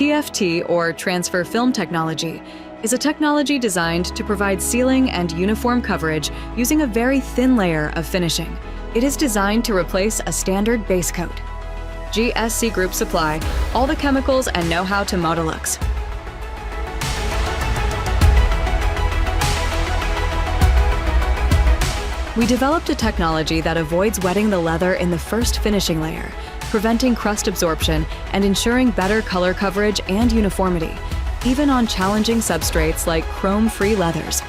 T.F.T, or transfer film technology, is a technology designed to provide sealing and uniform coverage using a very thin layer of finishing. It is designed to replace a standard base coat. GSC Group supply all the chemicals and know-how to Modalux. We developed a technology that avoids wetting the leather in the first finishing layer, preventing crust absorption and ensuring better color coverage and uniformity, even on challenging substrates like chrome-free leathers.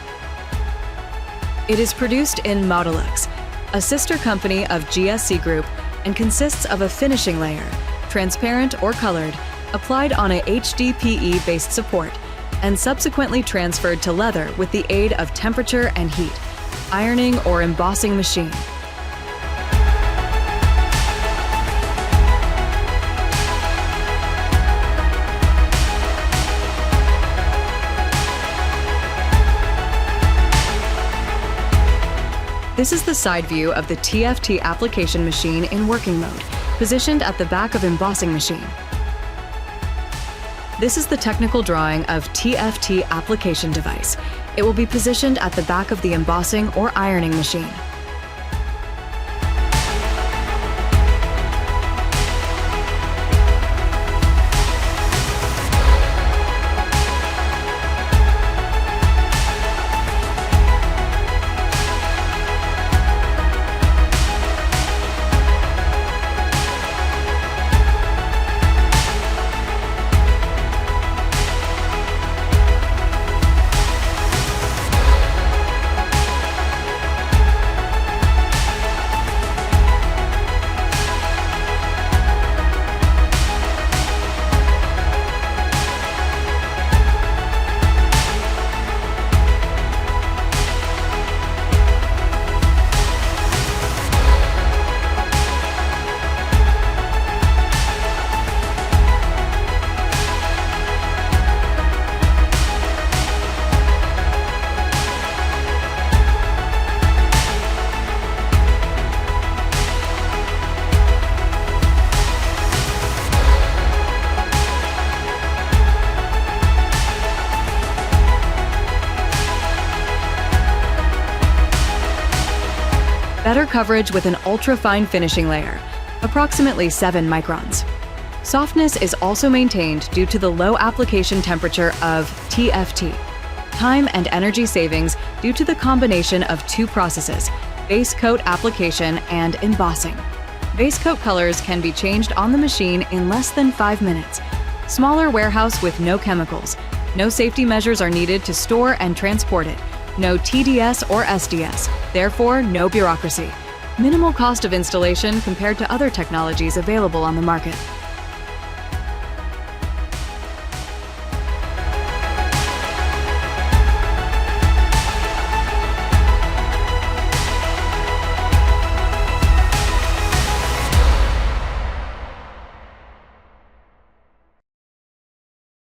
It is produced in Modalux, a sister company of GSC Group, and consists of a finishing layer, transparent or colored, applied on a HDPE-based support, and subsequently transferred to leather with the aid of temperature and heat, ironing or embossing machine. This is the side view of the T.F.T application machine in working mode, positioned at the back of embossing machine. This is the technical drawing of T.F.T application device. It will be positioned at the back of the embossing or ironing machine. Better coverage with an ultra-fine finishing layer, approximately 7 microns. Softness is also maintained due to the low application temperature of T.F.T. Time and energy savings due to the combination of two processes, base coat application and embossing. Base coat colors can be changed on the machine in less than 5 minutes. Smaller warehouse with no chemicals. No safety measures are needed to store and transport it. No TDS or SDS, therefore no bureaucracy. Minimal cost of installation compared to other technologies available on the market.